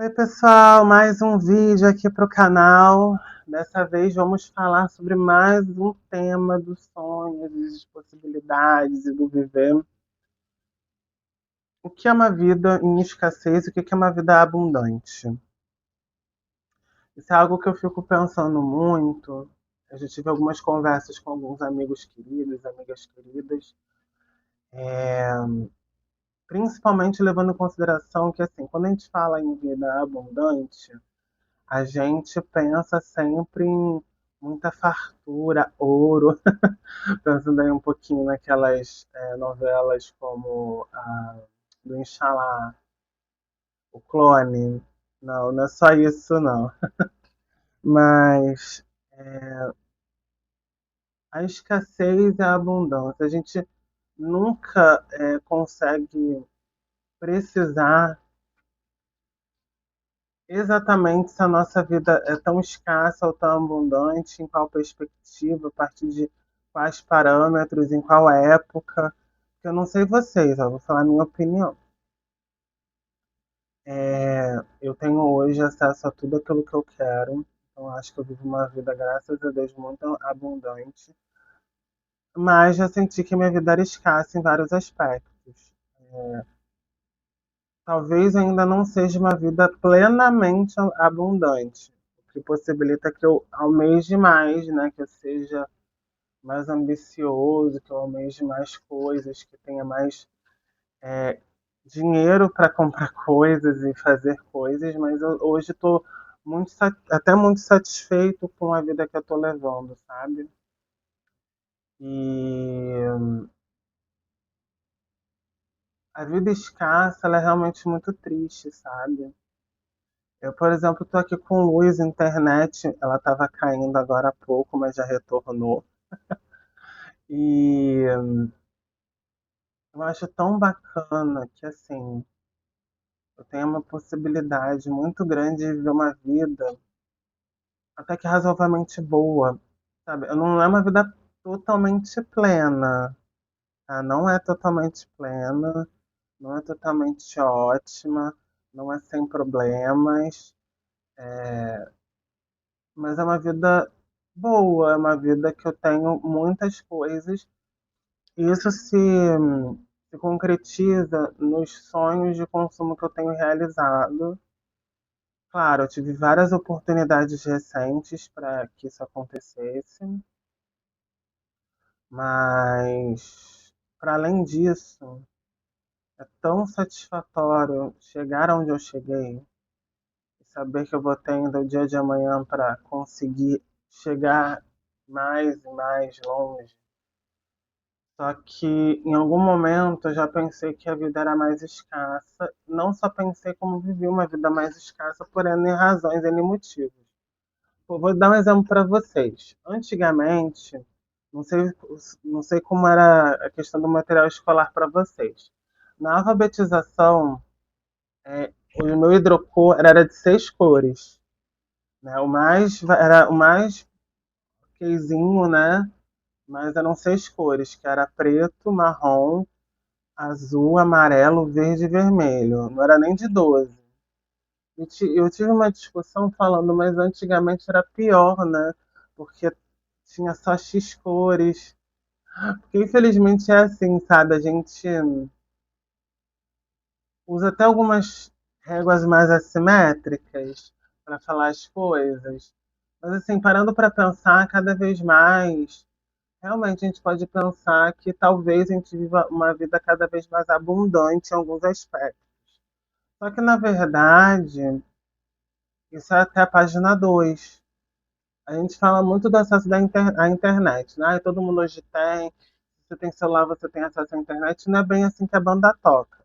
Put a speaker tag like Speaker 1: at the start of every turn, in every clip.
Speaker 1: Oi, pessoal, mais um vídeo aqui para o canal. Dessa vez vamos falar sobre mais um tema dos sonhos, das possibilidades e do viver. O que é uma vida em escassez e o que é uma vida abundante? Isso é algo que eu fico pensando muito. Eu já tive algumas conversas com alguns amigos queridos, amigas queridas, principalmente levando em consideração que, assim, quando a gente fala em vida abundante, a gente pensa sempre em muita fartura, ouro, pensando aí um pouquinho naquelas novelas como a do Inxalá, o Clone. Não, não é só isso, não. Mas a escassez e a abundância. A gente nunca consegue precisar exatamente se a nossa vida é tão escassa ou tão abundante, em qual perspectiva, a partir de quais parâmetros, em qual época. Porque eu não sei vocês, eu vou falar a minha opinião. Eu tenho hoje acesso a tudo aquilo que eu quero, então acho que eu vivo uma vida, graças a Deus, muito abundante. Mas já senti que minha vida era escassa em vários aspectos. Talvez ainda não seja uma vida plenamente abundante, o que possibilita que eu almeje mais, né? Que eu seja mais ambicioso, que eu almeje mais coisas, que tenha mais dinheiro para comprar coisas e fazer coisas, mas eu, hoje estou até muito satisfeito com a vida que eu estou levando, sabe? E a vida escassa, ela é realmente muito triste, sabe? Eu, por exemplo, estou aqui com luz, internet, ela estava caindo agora há pouco, mas já retornou. E eu acho tão bacana que, assim, eu tenho uma possibilidade muito grande de viver uma vida até que razoavelmente boa, sabe? Não é uma vida totalmente plena, tá? Não é totalmente plena, não é totalmente ótima, não é sem problemas, mas é uma vida boa, é uma vida que eu tenho muitas coisas. E isso se concretiza nos sonhos de consumo que eu tenho realizado. Claro, eu tive várias oportunidades recentes para que isso acontecesse, mas para além disso, é tão satisfatório chegar onde eu cheguei e saber que eu vou ter ainda o dia de amanhã para conseguir chegar mais e mais longe. Só que em algum momento eu já pensei que a vida era mais escassa. Não só pensei como vivi uma vida mais escassa por N razões, N motivos. Eu vou dar um exemplo para vocês. Antigamente, não sei, não sei como era a questão do material escolar para vocês. Na alfabetização, o meu hidrocor era de 6 cores, né? Era o mais quezinho, né? Mas eram 6 cores, que era preto, marrom, azul, amarelo, verde e vermelho. Não era nem de 12. Eu tive uma discussão falando, mas antigamente era pior, né? Porque tinha só X cores. Porque infelizmente é assim, sabe? A gente usa até algumas réguas mais assimétricas para falar as coisas. Mas assim, parando para pensar cada vez mais, realmente a gente pode pensar que talvez a gente viva uma vida cada vez mais abundante em alguns aspectos. Só que, na verdade, isso é até a página 2. A gente fala muito do acesso à internet, né? Todo mundo hoje tem. Você tem celular, você tem acesso à internet. Não é bem assim que a banda toca.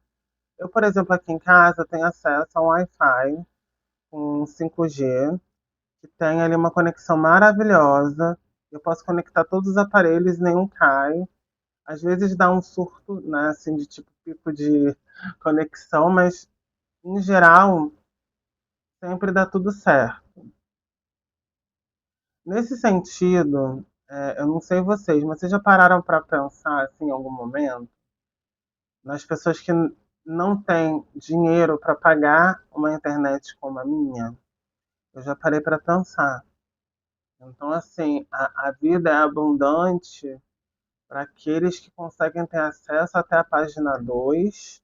Speaker 1: Eu, por exemplo, aqui em casa tenho acesso a um Wi-Fi com 5G, que tem ali uma conexão maravilhosa. Eu posso conectar todos os aparelhos, nenhum cai. Às vezes dá um surto, né, assim, de tipo pico de conexão, mas em geral sempre dá tudo certo. Nesse sentido, eu não sei vocês, mas vocês já pararam para pensar assim, em algum momento nas pessoas que não tem dinheiro para pagar uma internet como a minha? Eu já parei para pensar. Então, assim, a vida é abundante para aqueles que conseguem ter acesso até a página 2.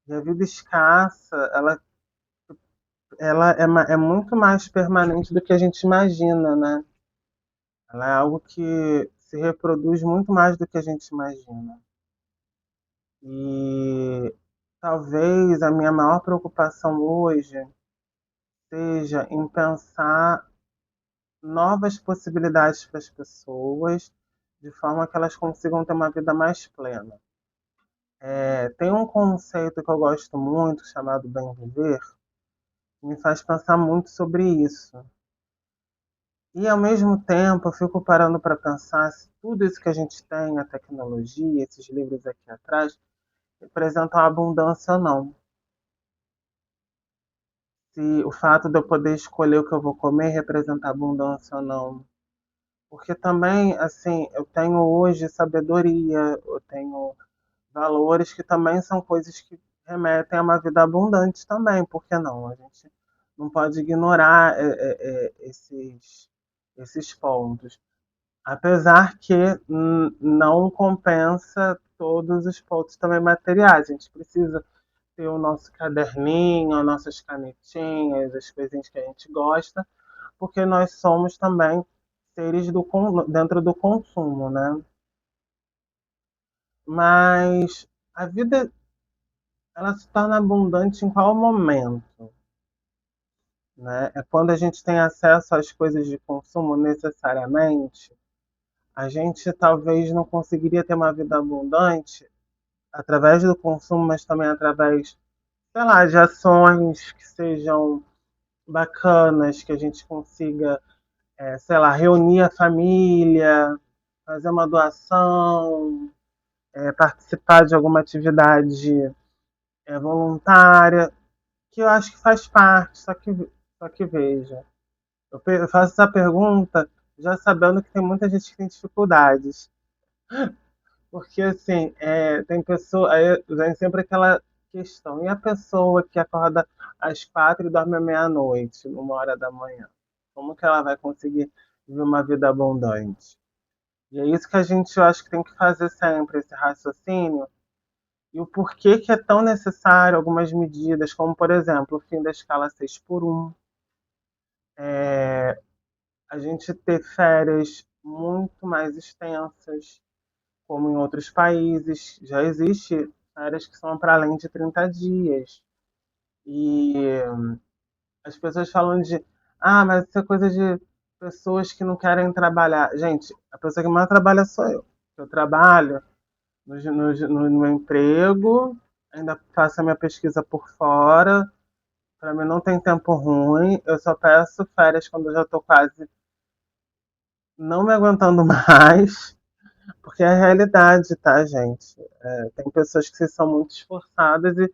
Speaker 1: E a vida escassa, ela é muito mais permanente do que a gente imagina, né? Ela é algo que se reproduz muito mais do que a gente imagina. E talvez a minha maior preocupação hoje seja em pensar novas possibilidades para as pessoas, de forma que elas consigam ter uma vida mais plena. Tem um conceito que eu gosto muito, chamado bem viver, que me faz pensar muito sobre isso. E ao mesmo tempo eu fico parando para pensar se tudo isso que a gente tem, a tecnologia, esses livros aqui atrás, representam a abundância ou não. Se o fato de eu poder escolher o que eu vou comer representa abundância ou não. Porque também, assim, eu tenho hoje sabedoria, eu tenho valores que também são coisas que remetem a uma vida abundante também, por que não? A gente não pode ignorar esses pontos. Apesar que não compensa todos os pontos também materiais. A gente precisa ter o nosso caderninho, as nossas canetinhas, as coisinhas que a gente gosta, porque nós somos também seres dentro do consumo, né? Mas a vida, ela se torna abundante em qual momento? Né? É quando a gente tem acesso às coisas de consumo necessariamente. A gente talvez não conseguiria ter uma vida abundante através do consumo, mas também através, sei lá, de ações que sejam bacanas, que a gente consiga, sei lá, reunir a família, fazer uma doação, participar de alguma atividade voluntária, que eu acho que faz parte, só que veja. Eu faço essa pergunta já sabendo que tem muita gente que tem dificuldades. Porque, assim, tem pessoa, aí vem sempre aquela questão. E a pessoa que acorda às 4 e dorme à meia-noite, 1 hora da manhã? Como que ela vai conseguir viver uma vida abundante? E é isso que a gente, eu acho que tem que fazer sempre, esse raciocínio. E o porquê que é tão necessário algumas medidas, como, por exemplo, o fim da escala 6x1, a gente ter férias muito mais extensas, como em outros países. Já existe férias que são para além de 30 dias. E as pessoas falam mas isso é coisa de pessoas que não querem trabalhar. Gente, a pessoa que mais trabalha sou eu. Eu trabalho no meu emprego, ainda faço a minha pesquisa por fora. Para mim não tem tempo ruim. Eu só peço férias quando eu já estou quase não me aguentando mais. Porque é a realidade, tá, gente? Tem pessoas que são muito esforçadas e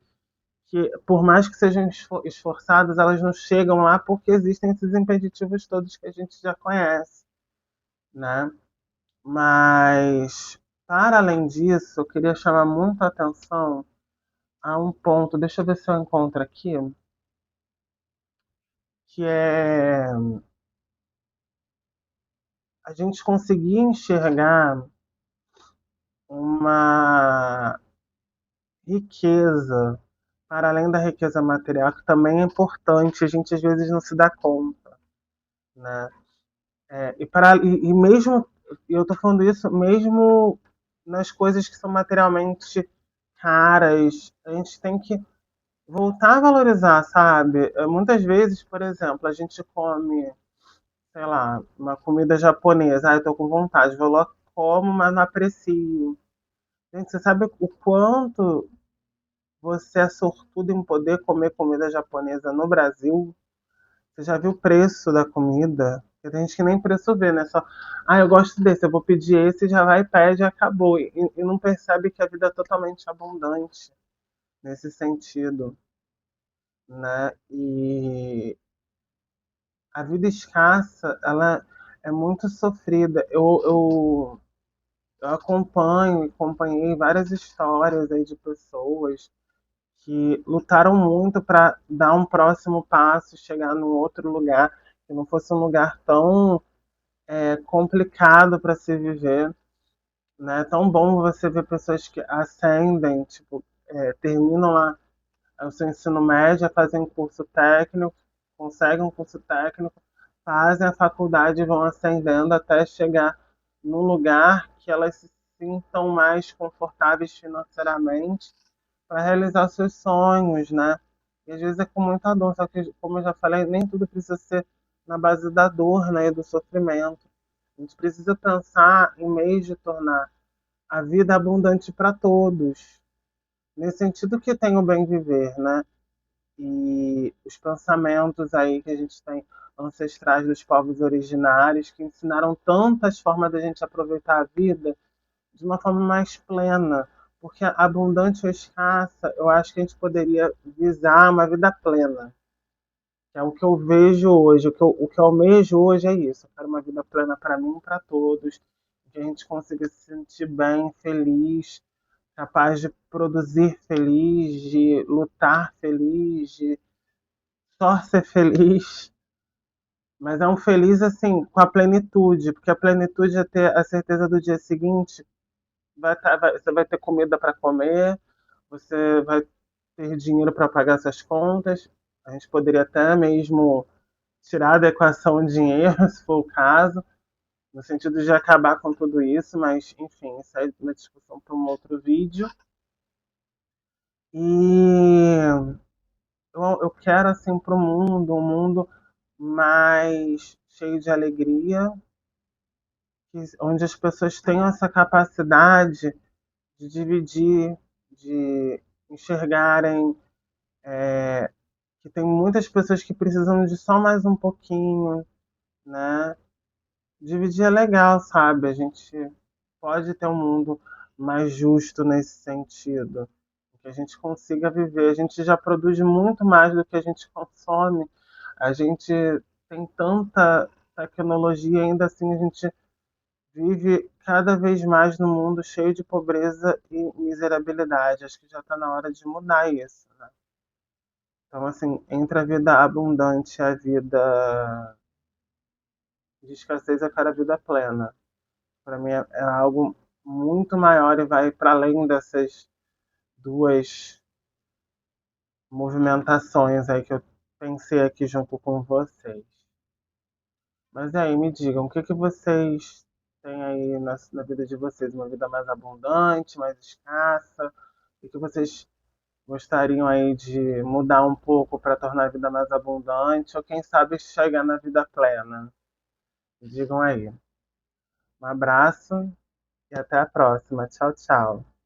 Speaker 1: que, por mais que sejam esforçadas, elas não chegam lá porque existem esses impeditivos todos que a gente já conhece, né? Mas, para além disso, eu queria chamar muito a atenção a um ponto, deixa eu ver se eu encontro aqui, que é a gente conseguir enxergar uma riqueza para além da riqueza material, que também é importante, a gente às vezes não se dá conta, né? E mesmo, eu estou falando isso mesmo nas coisas que são materialmente caras, a gente tem que voltar a valorizar, sabe? Muitas vezes, por exemplo, a gente come, sei lá, uma comida japonesa, eu tô com vontade, vou lá, como, mas não aprecio. Gente, você sabe o quanto você é sortudo em poder comer comida japonesa no Brasil? Você já viu o preço da comida? Porque tem gente que nem preço vê, né? Só, eu gosto desse, eu vou pedir esse, já vai, pede e acabou. E não percebe que a vida é totalmente abundante nesse sentido, né? E a vida escassa, ela é muito sofrida. Eu acompanhei várias histórias aí de pessoas que lutaram muito para dar um próximo passo, chegar num outro lugar, que não fosse um lugar tão complicado para se viver, né? É tão bom você ver pessoas que ascendem, tipo, terminam lá o seu ensino médio, fazem um curso técnico, conseguem um curso técnico, fazem a faculdade e vão ascendendo até chegar num lugar que elas se sintam mais confortáveis financeiramente para realizar seus sonhos, né? E às vezes é com muita dor, só que, como eu já falei, nem tudo precisa ser na base da dor, né, e do sofrimento. A gente precisa pensar em meios de tornar a vida abundante para todos, nesse sentido que tem o bem viver, né? E os pensamentos aí que a gente tem ancestrais dos povos originários que ensinaram tantas formas da gente aproveitar a vida de uma forma mais plena, porque abundante ou escassa, eu acho que a gente poderia visar uma vida plena, que é o que eu vejo hoje, o que eu almejo hoje é isso, eu quero uma vida plena para mim e para todos, que a gente consiga se sentir bem, feliz, capaz de produzir feliz, de lutar feliz, de só ser feliz, mas é um feliz assim, com a plenitude, porque a plenitude é ter a certeza do dia seguinte, você vai ter comida para comer, você vai ter dinheiro para pagar suas contas, a gente poderia até mesmo tirar da equação o dinheiro, se for o caso, no sentido de acabar com tudo isso, mas enfim, isso é uma discussão para um outro vídeo. E eu quero assim para o mundo, um mundo mais cheio de alegria, onde as pessoas tenham essa capacidade de dividir, de enxergarem que tem muitas pessoas que precisam de só mais um pouquinho, né? Dividir é legal, sabe? A gente pode ter um mundo mais justo nesse sentido, que a gente consiga viver. A gente já produz muito mais do que a gente consome. A gente tem tanta tecnologia, ainda assim a gente vive cada vez mais no mundo cheio de pobreza e miserabilidade. Acho que já está na hora de mudar isso, né? Então, assim, entre a vida abundante e a vida de escassez, eu quero a vida plena. Para mim é algo muito maior e vai para além dessas duas movimentações aí que eu pensei aqui junto com vocês. Mas aí, me digam, o que que vocês têm aí na vida de vocês? Uma vida mais abundante, mais escassa? O que que vocês gostariam aí de mudar um pouco para tornar a vida mais abundante? Ou quem sabe chegar na vida plena? Me digam aí. Um abraço e até a próxima. Tchau, tchau.